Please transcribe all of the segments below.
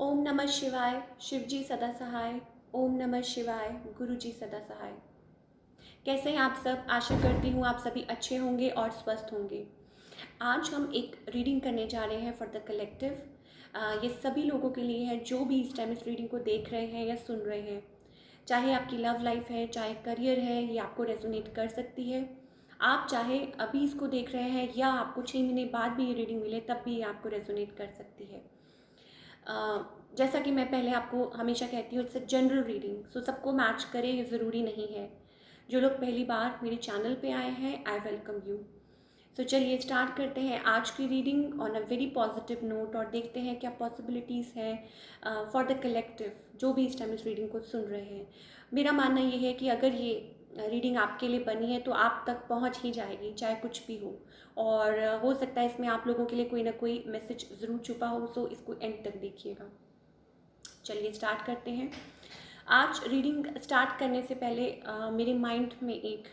ओम नमः शिवाय, शिव जी सदा सहाय। ओम नमः शिवाय, गुरु जी सदा सहाय। कैसे हैं आप सब? आशा करती हूँ आप सभी अच्छे होंगे और स्वस्थ होंगे। आज हम एक रीडिंग करने जा रहे हैं फॉर द कलेक्टिव। ये सभी लोगों के लिए है जो भी इस टाइम इस रीडिंग को देख रहे हैं या सुन रहे हैं। चाहे आपकी लव लाइफ है, चाहे करियर है, ये आपको रेजोनेट कर सकती है। आप चाहे अभी इसको देख रहे हैं या आपको 6 महीने बाद भी ये रीडिंग मिले तब भी ये आपको रेजोनेट कर सकती है। जैसा कि मैं पहले आपको हमेशा कहती हूँ, इट्स अ जनरल रीडिंग, सो सबको मैच करे ये ज़रूरी नहीं है। जो लोग पहली बार मेरे चैनल पे आए हैं, आई वेलकम यू। सो चलिए स्टार्ट करते हैं आज की reading on a very positive note और देखते हैं क्या पॉसिबिलिटीज़ हैं फॉर द कलेक्टिव जो भी इस टाइम इस रीडिंग को सुन रहे हैं। मेरा मानना ये है कि अगर ये रीडिंग आपके लिए बनी है तो आप तक पहुंच ही जाएगी, चाहे कुछ भी हो। और हो सकता है इसमें आप लोगों के लिए कोई ना कोई मैसेज ज़रूर छुपा हो, सो इसको एंड तक देखिएगा। चलिए स्टार्ट करते हैं। आज रीडिंग स्टार्ट करने से पहले मेरे माइंड में एक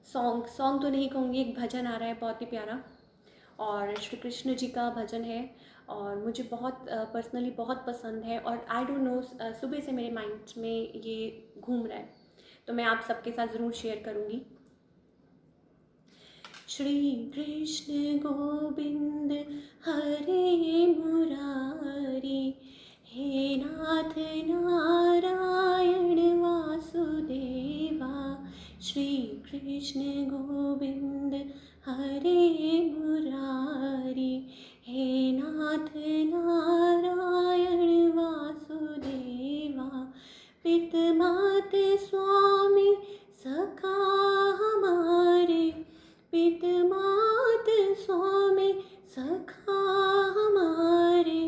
सॉन्ग तो नहीं कहूँगी, एक भजन आ रहा है बहुत ही प्यारा, और श्री कृष्ण जी का भजन है और मुझे बहुत पर्सनली बहुत पसंद है। और आई डोंट नो, सुबह से मेरे माइंड में ये घूम रहा है, तो मैं आप सबके साथ ज़रूर शेयर करूँगी। श्री कृष्ण गोविंद हरे मुरारी, हे नाथ नारायण वासुदेवा। श्री कृष्ण गोविंद हरे मुरारी, हे नाथ नारायण वासुदेवा। पित मात स्वामी सखा हमारे, पित मात स्वामी सखा हमारे,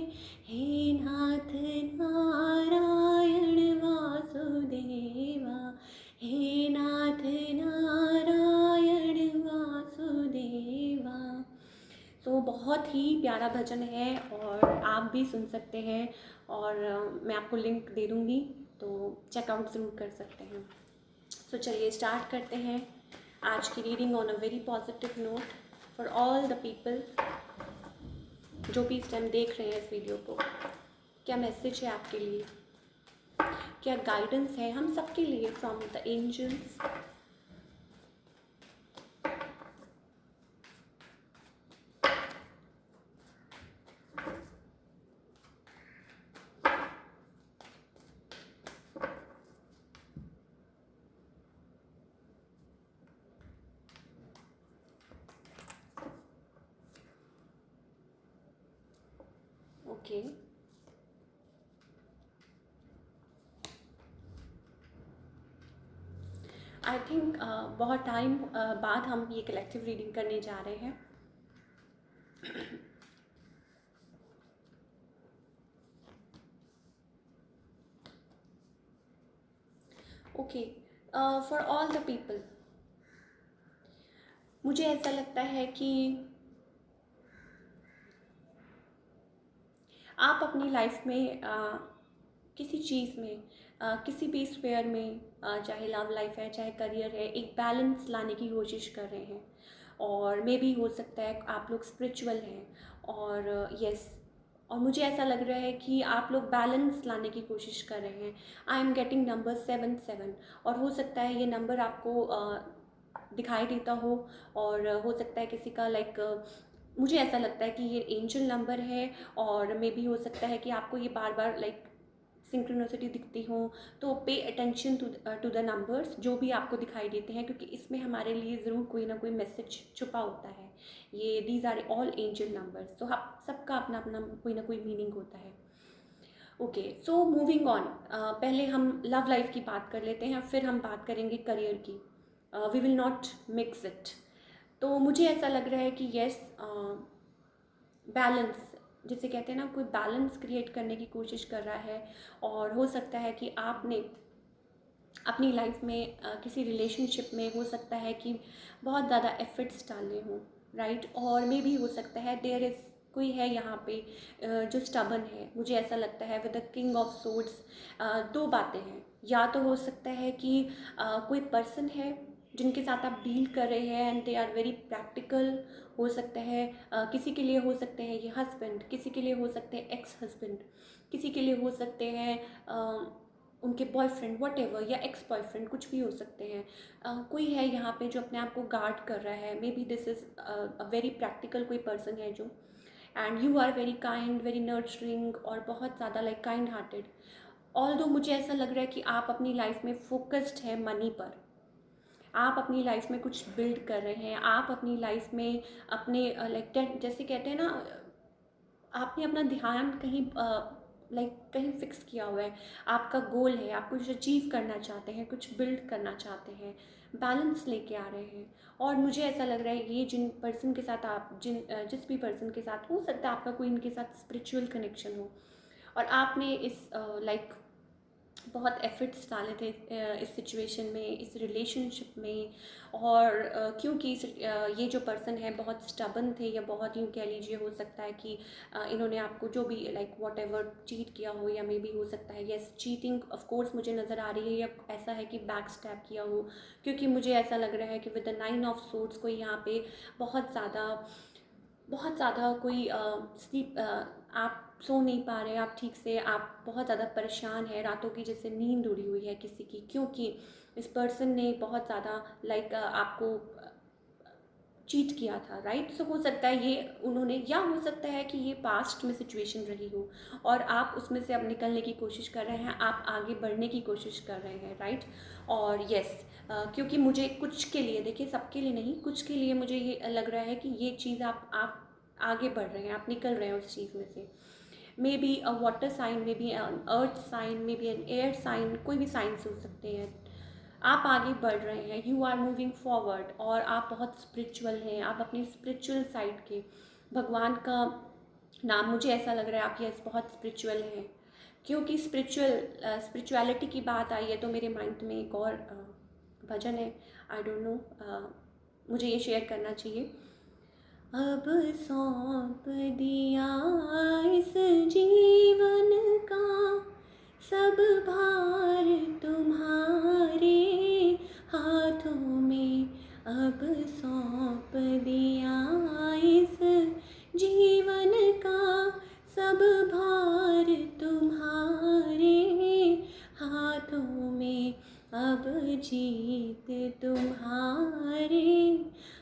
हे नाथ नारायण वासुदेवा, हे नाथ नारायण वासुदेवा। तो बहुत ही प्यारा भजन है और आप भी सुन सकते हैं, और मैं आपको लिंक दे दूँगी, तो चेकआउट ज़रूर कर सकते हैं। तो चलिए स्टार्ट करते हैं आज की reading on a very positive note for all the people जो भी इस टाइम देख रहे हैं इस वीडियो को। क्या मैसेज है आपके लिए, क्या गाइडेंस है हम सबके लिए from the angels. Okay, I think बहुत टाइम बाद हम ये कलेक्टिव रीडिंग करने जा रहे हैं। Okay, for all the people, मुझे ऐसा लगता है कि आप अपनी लाइफ में किसी चीज़ में किसी भी स्फेयर में, चाहे लव लाइफ है चाहे करियर है, एक बैलेंस लाने की कोशिश कर रहे हैं। और मे भी हो सकता है आप लोग स्पिरिचुअल हैं, और यस, और मुझे ऐसा लग रहा है कि आप लोग बैलेंस लाने की कोशिश कर रहे हैं। आई एम गेटिंग नंबर 77, और हो सकता है ये नंबर आपको दिखाई देता हो, और हो सकता है किसी का मुझे ऐसा लगता है कि ये एंजल नंबर है, और मे बी हो सकता है कि आपको ये बार बार सिंक्रोनिसिटी दिखती हो। तो pay attention to the numbers जो भी आपको दिखाई देते हैं, क्योंकि इसमें हमारे लिए ज़रूर कोई ना कोई मैसेज छुपा होता है। ये these are all angel numbers, तो आप सबका अपना अपना कोई ना कोई मीनिंग होता है। ओके, सो मूविंग ऑन, पहले हम लव लाइफ की बात कर लेते हैं, फिर हम बात करेंगे करियर की। We will not mix it. तो मुझे ऐसा लग रहा है कि यस, बैलेंस जिसे कहते हैं ना, कोई बैलेंस क्रिएट करने की कोशिश कर रहा है। और हो सकता है कि आपने अपनी लाइफ में किसी रिलेशनशिप में हो सकता है कि बहुत ज़्यादा एफर्ट्स डाले हों, राइट। और मे भी हो सकता है देयर इज़ कोई है यहाँ पे जो स्टबन है। मुझे ऐसा लगता है with the king of swords, दो बातें हैं। या तो हो सकता है कि कोई पर्सन है जिनके साथ आप डील कर रहे हैं and they are very practical. हो सकता है किसी के लिए हो सकते हैं ये हस्बैंड, किसी के लिए हो सकते हैं एक्स हस्बैंड, किसी के लिए हो सकते हैं उनके बॉयफ्रेंड वट या एक्स बॉयफ्रेंड, कुछ भी हो सकते हैं। कोई है यहाँ पे जो अपने आप को गार्ड कर रहा है, maybe this is a very practical कोई पर्सन है जो, and you are very kind, very nurturing और बहुत ज़्यादा लाइक काइंड हार्टेड। ऑल्दो मुझे ऐसा लग रहा है कि आप अपनी लाइफ में फोकस्ड है मनी पर, आप अपनी लाइफ में कुछ बिल्ड कर रहे हैं, आप अपनी लाइफ में अपने लाइक जैसे कहते हैं ना, आपने अपना ध्यान कहीं लाइक कहीं फिक्स किया हुआ है, आपका गोल है, आप कुछ अचीव करना चाहते हैं, कुछ बिल्ड करना चाहते हैं, बैलेंस लेके आ रहे हैं। और मुझे ऐसा लग रहा है ये जिन पर्सन के साथ आप जिस भी पर्सन के साथ हो सकता है आपका कोई इनके साथ स्पिरिचुअल कनेक्शन हो, और आपने इस लाइक बहुत एफर्ट्स डाले थे इस सिचुएशन में, इस रिलेशनशिप में। और क्योंकि ये जो पर्सन है बहुत स्टबन थे, या बहुत यूँ कह लीजिए हो सकता है कि इन्होंने आपको जो भी लाइक वॉट एवर चीट किया हो, या मे बी हो सकता है येस चीटिंग ऑफ कोर्स मुझे नज़र आ रही है, या ऐसा है कि बैक स्टैब किया हो, क्योंकि मुझे ऐसा लग रहा है कि विद द 9 ऑफ सोर्ड्स कोई यहाँ पे बहुत ज़्यादा कोई स्लीप आप सो नहीं पा रहे, आप ठीक से, आप बहुत ज़्यादा परेशान हैं, रातों की जैसे नींद उड़ी हुई है किसी की, क्योंकि इस पर्सन ने बहुत ज़्यादा लाइक आपको चीट किया था, राइट। सो हो सकता है ये उन्होंने, या हो सकता है कि ये पास्ट में सिचुएशन रही हो और आप उसमें से अब निकलने की कोशिश कर रहे हैं, आप आगे बढ़ने की कोशिश कर रहे हैं, राइट। और यस क्योंकि मुझे कुछ के लिए, देखिए सबके लिए नहीं, कुछ के लिए मुझे ये लग रहा है कि ये चीज़ आप आगे बढ़ रहे हैं, आप निकल रहे हैं उस चीज़ में से। Maybe a water sign, maybe an earth sign, maybe an air sign, कोई भी साइंस हो सकते हैं। आप आगे बढ़ रहे हैं, यू आर मूविंग फॉरवर्ड, और आप बहुत स्पिरिचुअल हैं, आप अपनी स्पिरिचुअल साइड के, भगवान का नाम मुझे ऐसा लग रहा है आप यस बहुत स्पिरिचुअल हैं। क्योंकि स्पिरिचुअलिटी की बात आई है तो मेरे माइंड में एक और भजन है, आई डोंट नो, मुझे ये शेयर करना चाहिए। अब सौंप दिया इस जीवन का सब भार तुम्हारे हाथों में, अब सौंप दिया इस जीवन का सब भार तुम्हारे हाथों में, अब जीत तुम्हारे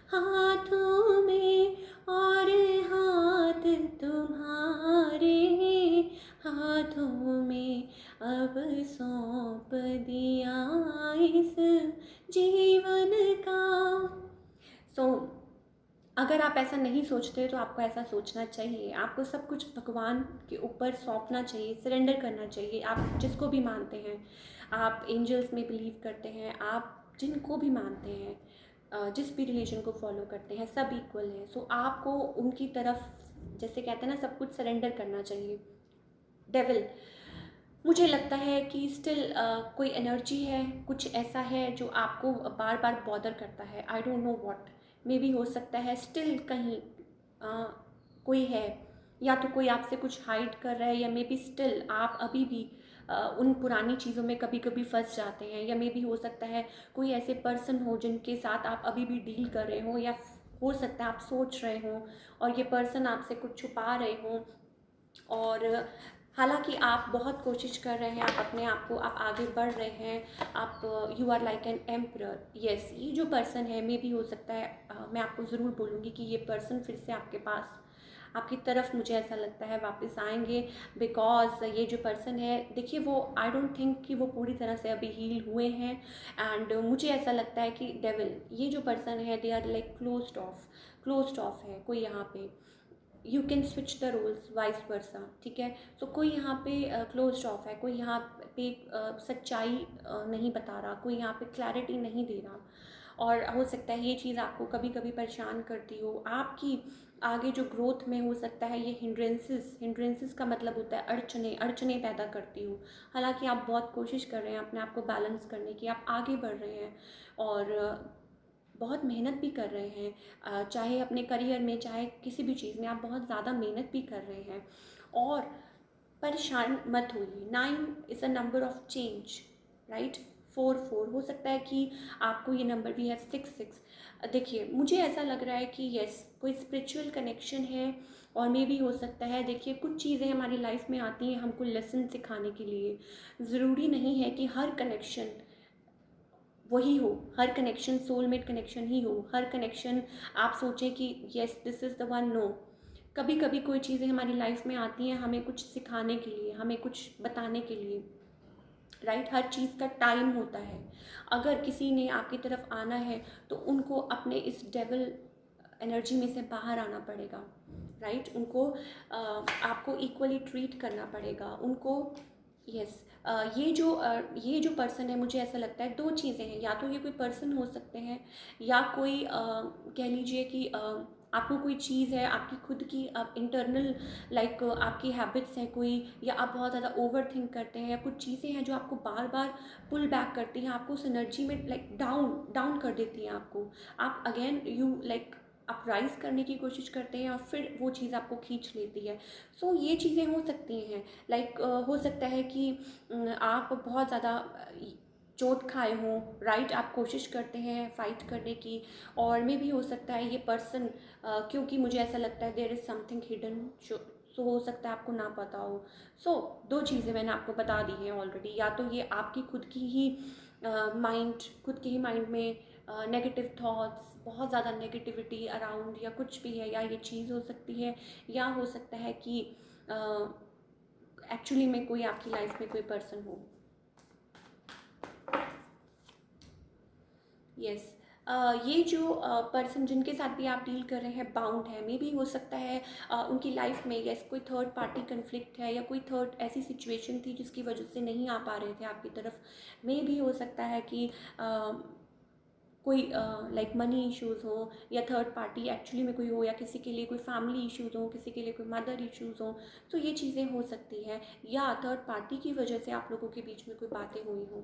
हाथों में, और हाथ तुम्हारे हाथों में, अब सौंप दिया इस जीवन का। अगर आप ऐसा नहीं सोचते तो आपको ऐसा सोचना चाहिए, आपको सब कुछ भगवान के ऊपर सौंपना चाहिए, सरेंडर करना चाहिए। आप जिसको भी मानते हैं, आप एंजल्स में बिलीव करते हैं, आप जिनको भी मानते हैं, जिस भी रिलीजन को फॉलो करते हैं, सब इक्वल हैं। सो आपको उनकी तरफ, जैसे कहते हैं ना, सब कुछ सरेंडर करना चाहिए। डेविल, मुझे लगता है कि स्टिल कोई एनर्जी है, कुछ ऐसा है जो आपको बार बार बॉदर करता है, आई don't know what. May be हो सकता है स्टिल कहीं कोई है, या तो कोई आपसे कुछ हाइड कर रहा है, या मे बी स्टिल आप अभी भी उन पुरानी चीज़ों में कभी कभी फंस जाते हैं, या मे बी हो सकता है कोई ऐसे पर्सन हो जिनके साथ आप अभी भी डील कर रहे हो, या हो सकता है आप सोच रहे हो और ये पर्सन आपसे कुछ छुपा रहे हो। और हालांकि आप बहुत कोशिश कर रहे हैं, आप अपने आप को, आप आगे बढ़ रहे हैं, आप you are like an emperor. Yes, ये जो पर्सन है, मे भी हो सकता है मैं आपको ज़रूर बोलूँगी कि ये पर्सन फिर से आपके पास, आपकी तरफ, मुझे ऐसा लगता है वापस आएंगे। बिकॉज ये जो पर्सन है, देखिए वो, आई डोंट थिंक कि वो पूरी तरह से अभी हील हुए हैं। एंड मुझे ऐसा लगता है कि डेविल, ये जो पर्सन है, they are like closed off है कोई यहाँ पे। You can switch the roles vice versa, ठीक है। सो कोई यहाँ पे क्लोज ऑफ है, कोई यहाँ पे सच्चाई नहीं बता रहा, कोई यहाँ पे क्लैरिटी नहीं दे रहा। और हो सकता है ये चीज़ आपको कभी कभी परेशान करती हो, आपकी आगे जो ग्रोथ में हो सकता है ये हिंड्रेंसेस का मतलब होता है अड़चने पैदा करती हो। हालांकि आप बहुत कोशिश कर रहे हैं अपने आप को बैलेंस करने की, आप आगे बढ़ रहे हैं और बहुत मेहनत भी कर रहे हैं, चाहे अपने करियर में, चाहे किसी भी चीज़ में, आप बहुत ज़्यादा मेहनत भी कर रहे हैं। और परेशान मत होइए, 9 is a number of change, right. 4 4 हो सकता है कि आपको ये नंबर भी है 6 6। देखिए मुझे ऐसा लग रहा है कि यस कोई स्पिरिचुअल कनेक्शन है। और मे भी हो सकता है, देखिए कुछ चीज़ें हमारी लाइफ में आती हैं हमको लेसन सिखाने के लिए। ज़रूरी नहीं है कि हर कनेक्शन वही हो, हर कनेक्शन सोलमेट कनेक्शन ही हो, हर कनेक्शन आप सोचें कि yes this is the one. No, कभी कभी कोई चीज़ें हमारी लाइफ में आती हैं हमें कुछ सिखाने के लिए, हमें कुछ बताने के लिए, राइट। हर चीज़ का टाइम होता है। अगर किसी ने आपकी तरफ आना है तो उनको अपने इस डेविल एनर्जी में से बाहर आना पड़ेगा, राइट। उनको आपको इक्वली ट्रीट करना पड़ेगा उनको। यस ये जो पर्सन है, मुझे ऐसा लगता है दो चीज़ें हैं, या तो ये कोई पर्सन हो सकते हैं या कोई कह लीजिए कि आपको कोई चीज़ है आपकी खुद की इंटरनल, लाइक आपकी हैबिट्स हैं कोई, या आप बहुत ज़्यादा ओवर थिंक करते हैं, या कुछ चीज़ें हैं जो आपको बार बार पुल बैक करती हैं, आपको उस एनर्जी में लाइक डाउन डाउन कर देती हैं आपको। आप अगेन यू लाइक आप राइज करने की कोशिश करते हैं और फिर वो चीज़ आपको खींच लेती है। सो ये चीज़ें हो सकती हैं। लाइक हो सकता है कि आप बहुत ज़्यादा चोट खाए हों, राइट। आप कोशिश करते हैं फाइट करने की, और मे भी हो सकता है ये पर्सन, क्योंकि मुझे ऐसा लगता है देयर इज़ समथिंग हिडन, सो हो सकता है आपको ना पता हो। सो दो चीज़ें मैंने आपको बता दी हैं ऑलरेडी, या तो ये आपकी खुद की ही खुद के ही माइंड में नेगेटिव थॉट्स, बहुत ज़्यादा नेगेटिविटी अराउंड या कुछ भी है, या ये चीज़ हो सकती है, या हो सकता है कि एक्चुअली में कोई आपकी लाइफ में कोई पर्सन हो। यस ये जो पर्सन जिनके साथ भी आप डील कर रहे हैं बाउंड है, मे भी हो सकता है उनकी लाइफ में यस कोई थर्ड पार्टी कन्फ्लिक्ट है, या कोई थर्ड ऐसी सिचुएशन थी जिसकी वजह से नहीं आ पा रहे थे आपकी तरफ। मे भी हो सकता है कि कोई लाइक मनी इश्यूज़ हो, या थर्ड पार्टी एक्चुअली में कोई हो, या किसी के लिए कोई फैमिली इश्यूज़ हो, किसी के लिए कोई मदर इश्यूज़ हो। तो ये चीज़ें हो सकती हैं, या थर्ड पार्टी की वजह से आप लोगों के बीच में कोई बातें हुई हों।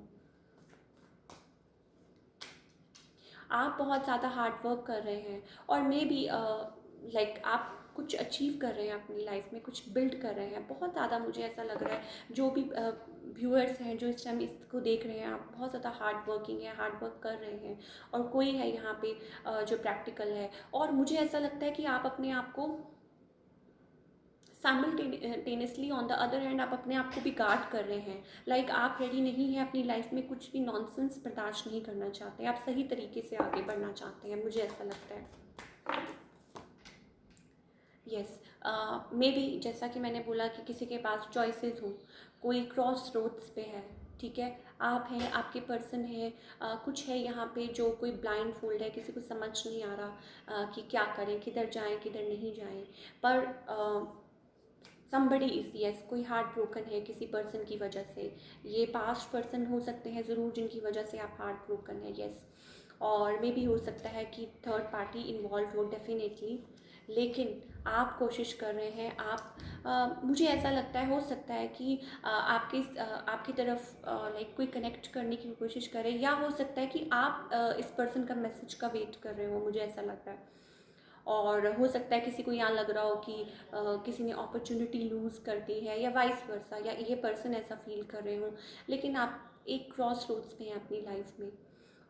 आप बहुत ज़्यादा हार्ड वर्क कर रहे हैं, और मे बी लाइक आप कुछ अचीव कर रहे हैं अपनी लाइफ में, कुछ बिल्ड कर रहे हैं बहुत ज़्यादा। मुझे ऐसा लग रहा है जो भी व्यूअर्स हैं जो इस टाइम इसको देख रहे हैं, आप बहुत ज़्यादा हार्ड वर्किंग है, हार्ड वर्क कर रहे हैं, और कोई है यहाँ पे जो प्रैक्टिकल है। और मुझे ऐसा लगता है कि आप अपने आप को simultaneously on the other hand आप अपने आप को भी गार्ड कर रहे हैं। लाइक आप रेडी नहीं हैं अपनी लाइफ में, कुछ भी नॉनसेंस बर्दाश्त नहीं करना चाहते, आप सही तरीके से आगे बढ़ना चाहते हैं, मुझे ऐसा लगता है। यस मे बी जैसा कि मैंने बोला कि किसी के पास चॉइसेस हो, कोई क्रॉस रोड्स पे है, ठीक है। आप हैं, आपके पर्सन है, कुछ है यहाँ पे जो कोई ब्लाइंड फोल्ड है, किसी को समझ नहीं आ रहा कि क्या करें, किधर जाएं किधर नहीं जाएं। पर समबडी इज़ यस कोई हार्ट ब्रोकन है किसी पर्सन की वजह से। ये पास्ट पर्सन हो सकते हैं ज़रूर जिनकी वजह से आप हार्ट ब्रोकन है, यस। और मे भी हो सकता है कि थर्ड पार्टी इन्वॉल्व हो डेफिनेटली, लेकिन आप कोशिश कर रहे हैं। आप मुझे ऐसा लगता है हो सकता है कि आपकी तरफ लाइक कोई कनेक्ट करने की कोशिश करें, या हो सकता है कि आप इस पर्सन का मैसेज का वेट कर रहे हो, मुझे ऐसा लगता है। और हो सकता है किसी को यहाँ लग रहा हो कि किसी ने अपॉर्चुनिटी लूज़ कर दी है, या वाइस वर्सा, या ये पर्सन ऐसा फील कर रहे हो, लेकिन आप एक क्रॉस रोड्स पे हैं अपनी लाइफ में,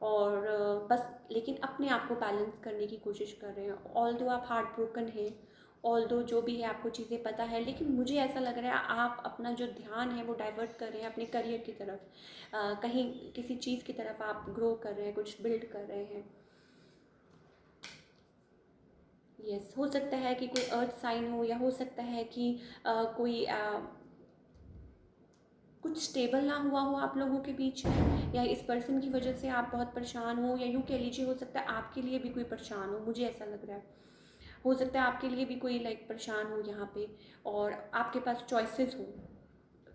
और बस लेकिन अपने आप को बैलेंस करने की कोशिश कर रहे हैं। ऑल दो आप हार्ट ब्रोकन हैं, ऑल दो जो भी है आपको चीज़ें पता है, लेकिन मुझे ऐसा लग रहा है आप अपना जो ध्यान है वो डाइवर्ट कर रहे हैं अपने करियर की तरफ, कहीं किसी चीज़ की तरफ आप ग्रो कर रहे हैं, कुछ बिल्ड कर रहे हैं। यस हो सकता है कि कोई अर्थ साइन हो, या हो सकता है कि कोई कुछ स्टेबल ना हुआ हो आप लोगों के बीच में, या इस पर्सन की वजह से आप बहुत परेशान हो, या यूँ कह लीजिए हो सकता है आपके लिए भी कोई परेशान हो, मुझे ऐसा लग रहा है। हो सकता है आपके लिए भी कोई लाइक परेशान हो यहाँ पे, और आपके पास चॉइसेस हो।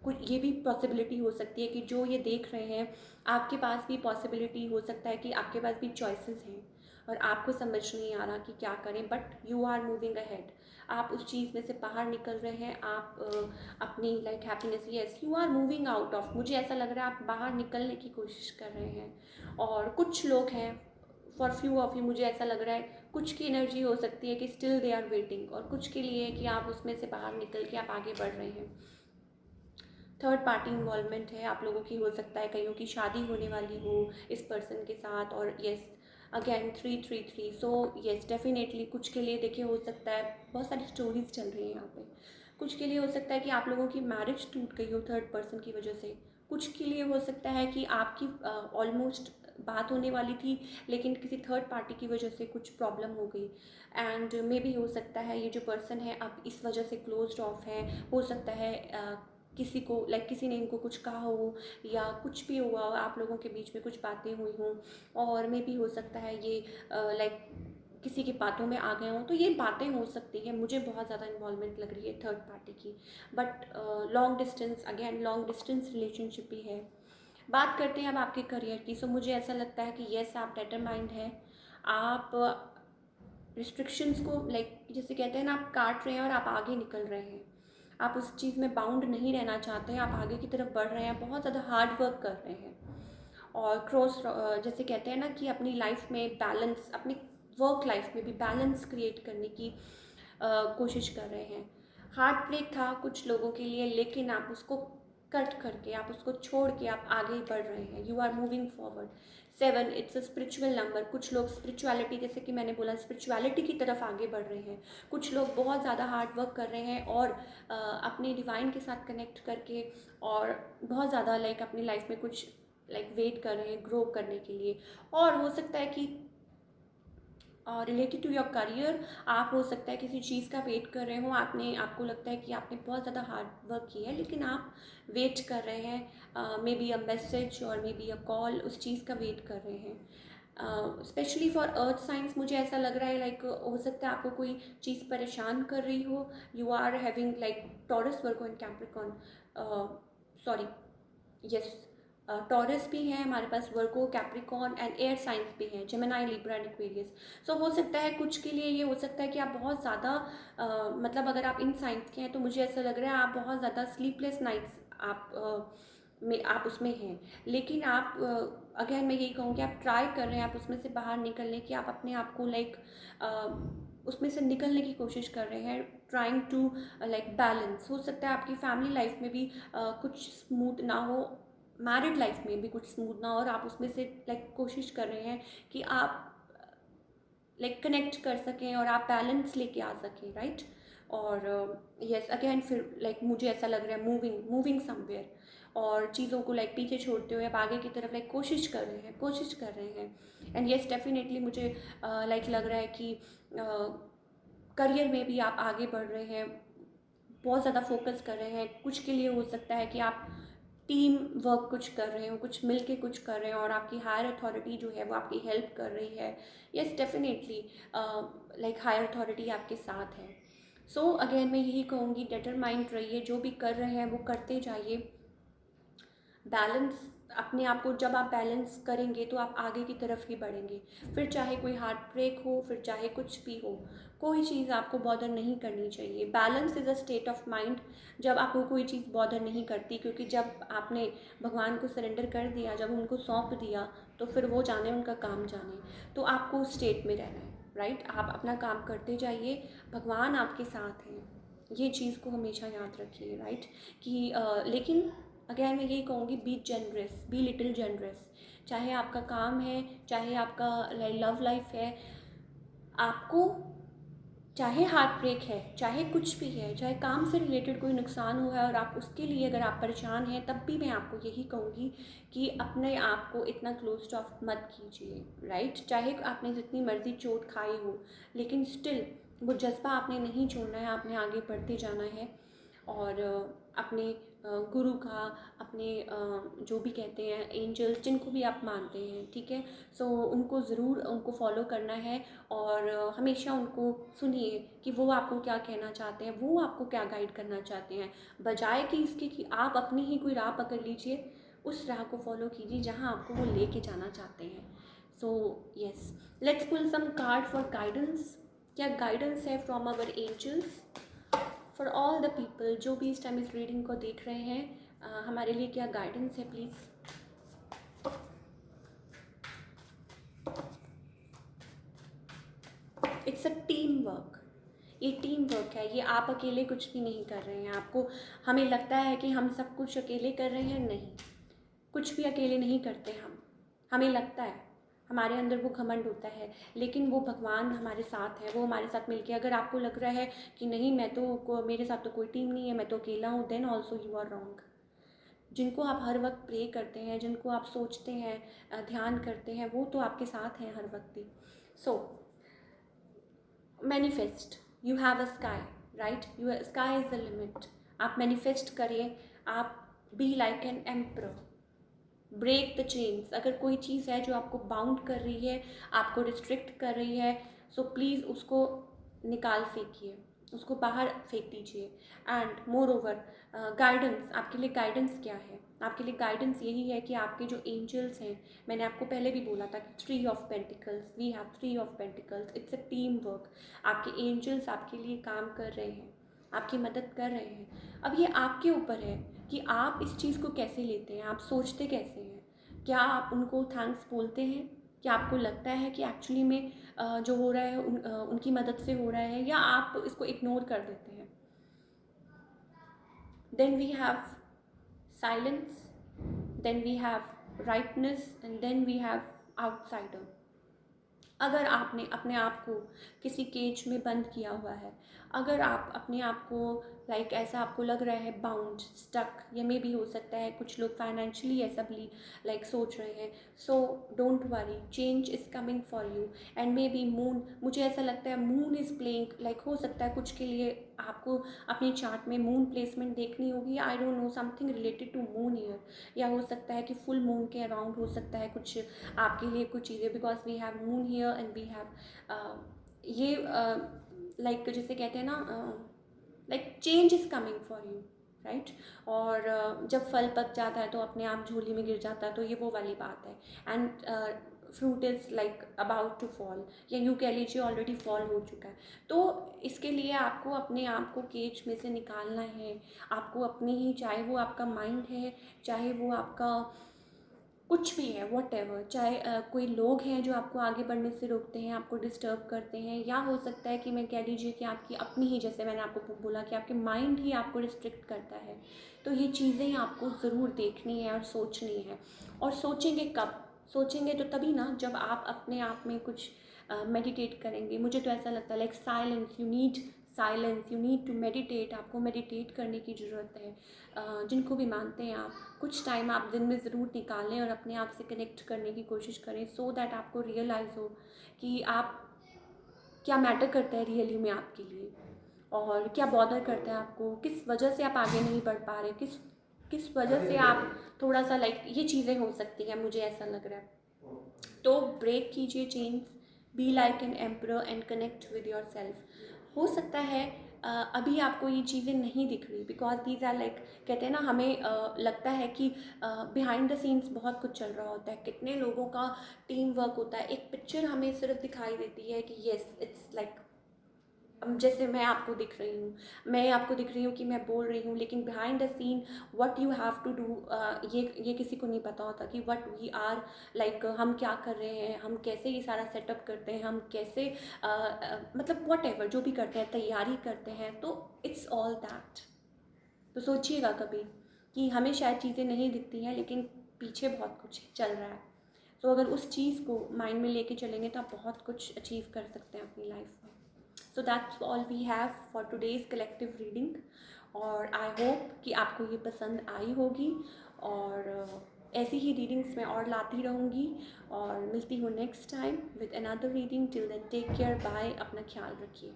कुछ ये भी पॉसिबिलिटी हो सकती है कि जो ये देख रहे हैं आपके पास भी पॉसिबिलिटी हो सकता है कि आपके पास भी चॉइसेस हैं, और आपको समझ नहीं आ रहा कि क्या करें, but you are moving ahead. आप उस चीज़ में से बाहर निकल रहे हैं, आप अपनी like happiness, yes you are moving out of, मुझे ऐसा लग रहा है आप बाहर निकलने की कोशिश कर रहे हैं। और कुछ लोग हैं, फॉर फ्यू ऑफ यू मुझे ऐसा लग रहा है कुछ की एनर्जी हो सकती है कि स्टिल दे आर वेटिंग, और कुछ के लिए कि आप उसमें से बाहर निकल के आप आगे बढ़ रहे हैं। थर्ड पार्टी इन्वॉल्वमेंट है आप लोगों की, हो सकता है कईयों की शादी होने वाली हो इस पर्सन के साथ। और yes again 333, so yes definitely कुछ के लिए देखिए हो सकता है, बहुत सारी स्टोरीज चल रही हैं यहाँ पे। कुछ के लिए हो सकता है कि आप लोगों की मैरिज टूट गई हो थर्ड पर्सन की वजह से। कुछ के लिए हो सकता है कि आपकी ऑलमोस्ट बात होने वाली थी लेकिन किसी थर्ड पार्टी की वजह से कुछ प्रॉब्लम हो गई। एंड मे बी हो सकता है ये जो पर्सन है अब इस वजह से क्लोज्ड ऑफ है। हो सकता है किसी को किसी ने इनको कुछ कहा हो या कुछ भी हुआ हो, आप लोगों के बीच में कुछ बातें हुई हों और मे बी हो सकता है ये किसी की बातों में आ गए हों। तो ये बातें हो सकती हैं, मुझे बहुत ज़्यादा इन्वॉल्वमेंट लग रही है थर्ड पार्टी की। But long distance, again long distance relationship भी है। बात करते हैं अब आपके करियर की। सो मुझे ऐसा लगता है कि येस आप डिटरमाइंड हैं। आप रिस्ट्रिक्शंस को जैसे कहते हैं ना, आप काट रहे हैं और आप आगे निकल रहे हैं। आप उस चीज़ में बाउंड नहीं रहना चाहते हैं, आप आगे की तरफ बढ़ रहे हैं, बहुत ज़्यादा हार्ड वर्क कर रहे हैं। और क्रॉस जैसे कहते हैं ना कि अपनी लाइफ में बैलेंस, अपनी वर्क लाइफ में भी बैलेंस क्रिएट करने की कोशिश कर रहे हैं। हार्ट ब्रेक था कुछ लोगों के लिए, लेकिन आप उसको कट करके, आप उसको छोड़ के आप आगे बढ़ रहे हैं। You are moving forward. 7 it's a spiritual number. कुछ लोग स्पिरिचुअलिटी, जैसे कि मैंने बोला, स्पिरिचुअलिटी की तरफ आगे बढ़ रहे हैं। कुछ लोग बहुत ज़्यादा हार्ड वर्क कर रहे हैं और अपने डिवाइन के साथ कनेक्ट करके और बहुत ज़्यादा अपनी लाइफ में कुछ वेट कर रहे हैं ग्रो करने के लिए। और हो सकता है कि रिलेटेड टू योर करियर, आप हो सकता है किसी चीज़ का वेट कर रहे हो। आपको लगता है कि आपने बहुत ज़्यादा हार्ड वर्क किया है लेकिन आप वेट कर रहे हैं, मे बी अ मैसेज और मे बी अ कॉल, उस चीज़ का वेट कर रहे हैं। स्पेशली फॉर अर्थ साइंस मुझे ऐसा लग रहा है हो सकता है आपको कोई चीज़ परेशान कर रही हो। You are having Taurus, Virgo and Capricorn, sorry yes Taurus भी है हमारे पास, Virgo, Capricorn and air signs भी हैं, Gemini, Libra and Aquarius. So हो सकता है कुछ के लिए ये हो सकता है कि आप बहुत ज़्यादा मतलब अगर आप इन साइंस के हैं तो मुझे ऐसा लग रहा है आप बहुत ज़्यादा स्लीपलेस नाइट्स आप उसमें हैं। लेकिन आप अगेन मैं यही कहूँगी, आप ट्राई कर रहे हैं, आप उसमें से बाहर निकलने की, आप अपने आप को उसमें से निकलने की कोशिश कर रहे हैं, ट्राइंग टू बैलेंस। हो सकता है आपकी फैमिली लाइफ में भी कुछ स्मूथ ना हो, मैरिड लाइफ में भी कुछ स्मूथ ना हो, और आप उसमें से कोशिश कर रहे हैं कि आप कनेक्ट कर सकें और आप बैलेंस लेके आ सकें, राइट। और यस अगेन फिर मुझे ऐसा लग रहा है मूविंग समवेयर, और चीज़ों को पीछे छोड़ते हुए आप आगे की तरफ कोशिश कर रहे हैं। एंड यस डेफिनेटली मुझे लग रहा है कि करियर में भी आप आगे बढ़ रहे हैं, बहुत ज़्यादा फोकस कर रहे हैं। कुछ के लिए हो सकता है कि आप टीम वर्क कुछ कर रहे हो, कुछ मिल के कुछ कर रहे हो और आपकी हायर अथॉरिटी जो है वो आपकी हेल्प कर रही है। यस डेफिनेटली हायर अथॉरिटी आपके साथ है। सो अगेन मैं यही कहूँगी, डिटरमाइंड रहिए, जो भी कर रहे हैं वो करते जाइए। बैलेंस, अपने आप को जब आप बैलेंस करेंगे तो आप आगे की तरफ ही बढ़ेंगे। फिर चाहे कोई हार्ट ब्रेक हो, फिर चाहे कुछ भी हो, कोई चीज़ आपको बॉदर नहीं करनी चाहिए। Balance is a state of mind. जब आपको कोई चीज़ बॉदर नहीं करती, क्योंकि जब आपने भगवान को सरेंडर कर दिया, जब उनको सौंप दिया, तो फिर वो जाने, उनका काम जाने। तो आपको उस स्टेट में रहना है, राइट। आप अपना काम करते जाइए, भगवान आपके साथ हैं, ये चीज़ को हमेशा याद रखिए, राइट। कि लेकिन अगेन मैं यही कहूँगी, B generous, be little generous. चाहे आपका काम है, चाहे आपका लव लाइफ है, आपको चाहे हार्ट ब्रेक है, चाहे कुछ भी है, चाहे काम से रिलेटेड कोई नुकसान हुआ है और आप उसके लिए अगर आप परेशान हैं, तब भी मैं आपको यही कहूँगी कि अपने आप को इतना क्लोज ऑफ मत कीजिए, राइट। चाहे आपने जितनी मर्जी चोट खाई हो, लेकिन स्टिल वो जज्बा आपने नहीं छोड़ना है, आपने आगे बढ़ते जाना है। और अपने गुरु का, अपने जो भी कहते हैं एंजल्स, जिनको भी आप मानते हैं, ठीक है, सो उनको ज़रूर उनको फॉलो करना है। और हमेशा उनको सुनिए कि वो आपको क्या कहना चाहते हैं, वो आपको क्या गाइड करना चाहते हैं, बजाय कि इसके कि आप अपनी ही कोई राह पकड़ लीजिए। उस राह को फॉलो कीजिए जहाँ आपको वो लेके जाना चाहते हैं। So yes, let's pull some card for guidance. क्या गाइडेंस है from our angels for all the people जो भी इस टाइम इस रीडिंग को देख रहे हैं, हमारे लिए क्या गाइडेंस है please. It's a team work. ये टीम वर्क है, ये आप अकेले कुछ भी नहीं कर रहे हैं। आपको हमें लगता है कि हम सब कुछ अकेले कर रहे हैं, नहीं, कुछ भी अकेले नहीं करते हम। हमें लगता है, हमारे अंदर वो घमंड होता है, लेकिन वो भगवान हमारे साथ है, वो हमारे साथ मिलके, अगर आपको लग रहा है कि नहीं मेरे साथ तो कोई टीम नहीं है, मैं तो अकेला हूँ, then also you are wrong. जिनको आप हर वक्त प्रे करते हैं, जिनको आप सोचते हैं, ध्यान करते हैं, वो तो आपके साथ हैं हर वक्त ही। So manifest, you have a sky, right, you sky is the limit. आप मैनिफेस्ट करिए, आप be like an emperor, break the chains. अगर कोई चीज़ है जो आपको बाउंड कर रही है, आपको रिस्ट्रिक्ट कर रही है, सो प्लीज़ उसको निकाल फेंकिए, उसको बाहर फेंक दीजिए। एंड मोर ओवर गाइडेंस, आपके लिए गाइडेंस क्या है? आपके लिए गाइडेंस यही है कि आपके जो एंजल्स हैं, मैंने आपको पहले भी बोला था कि 3 of pentacles, we have 3 of pentacles, it's a team work. आपके एंजल्स आपके लिए काम कर रहे हैं, आपकी मदद कर रहे हैं। अब ये आपके ऊपर है कि आप इस चीज़ को कैसे लेते हैं, आप सोचते कैसे हैं। क्या आप उनको थैंक्स बोलते हैं? क्या आपको लगता है कि एक्चुअली में जो हो रहा है उनकी मदद से हो रहा है, या आप इसको इग्नोर कर देते हैं? Then we have silence, then we have rightness, and then we have outsider. अगर आपने अपने आप को किसी केज में बंद किया हुआ है, अगर आप अपने आप को लाइक ऐसा आपको लग रहा है बाउंड, स्टक, ये में भी हो सकता है कुछ लोग फाइनेंशियली ऐसा भी लाइक सोच रहे हैं, so don't worry, change is coming for you. And may be moon, मुझे ऐसा लगता है मून इज़ प्लेइंग, लाइक हो सकता है कुछ के लिए आपको अपने चार्ट में मून प्लेसमेंट देखनी होगी, I don't know, something related to moon year, या हो सकता है कि फुल मून के अराउंड हो सकता है कुछ आपके लिए कुछ चीज़ें, because we have moon here and we have ये लाइक जैसे कहते हैं ना, like change is coming for you, right. और जब फल पक जाता है तो अपने आप झोली में गिर जाता है, तो ये वो वाली बात है। And fruit is like about to fall, या यूँ कह लीजिए ऑलरेडी फॉल हो चुका है। तो इसके लिए आपको अपने आप को केज में से निकालना है। आपको अपनी ही, चाहे वो आपका माइंड है, चाहे वो आपका कुछ भी है, व्हाटएवर, चाहे कोई लोग हैं जो आपको आगे बढ़ने से रोकते हैं, आपको डिस्टर्ब करते हैं, या हो सकता है कि मैं कह लीजिए कि आपकी अपनी ही, जैसे मैंने आपको बोला कि आपके माइंड ही आपको रिस्ट्रिक्ट करता है। तो ये चीज़ें आपको ज़रूर देखनी है और सोचनी है। और सोचेंगे कब? सोचेंगे तो तभी ना जब आप अपने आप में कुछ मेडिटेट करेंगे। मुझे तो ऐसा लगता है like silence, you need silence, you need to meditate. आपको मेडिटेट करने की ज़रूरत है। जिनको भी मानते हैं आप, कुछ टाइम आप दिन में ज़रूर निकालें और अपने आप से कनेक्ट करने की कोशिश करें, सो दैट आपको रियलाइज़ हो कि आप क्या मैटर करता है रियली में आपके लिए, और क्या बॉदर करता है आपको, किस वजह से आप आगे नहीं बढ़ पा रहे, किस किस वजह से आप थोड़ा सा लाइक ये चीज़ें हो सकती हैं, मुझे ऐसा लग रहा है। तो ब्रेक कीजिए chains, B like an emperor and connect with your self. हो सकता है अभी आपको ये चीज़ें नहीं दिख रही, बिकॉज दीज आर लाइक, कहते हैं ना, हमें लगता है कि बिहाइंड द सीन्स बहुत कुछ चल रहा होता है, कितने लोगों का टीम वर्क होता है। एक पिक्चर हमें सिर्फ दिखाई देती है कि येस इट्स लाइक, जैसे मैं आपको दिख रही हूँ, मैं आपको दिख रही हूँ कि मैं बोल रही हूँ, लेकिन behind the scene what you have to do, ये किसी को नहीं पता होता कि व्हाट वी आर लाइक, हम क्या कर रहे हैं, हम कैसे ये सारा सेटअप करते हैं, हम कैसे मतलब वॉट एवर जो भी करते हैं, तैयारी करते हैं, तो इट्स ऑल दैट। तो सोचिएगा कभी कि हमें शायद चीज़ें नहीं दिखती हैं, लेकिन पीछे बहुत कुछ चल रहा है। तो अगर उस चीज़ को माइंड में लेके चलेंगे तो आप बहुत कुछ अचीव कर सकते हैं अपनी लाइफ में। So that's all we have for today's collective reading, और आई होप कि आपको ये पसंद आई होगी, और ऐसी ही रीडिंग्स मैं और लाती रहूँगी, और मिलती हूँ next time with another reading. Till then take care, bye, अपना ख्याल रखिए।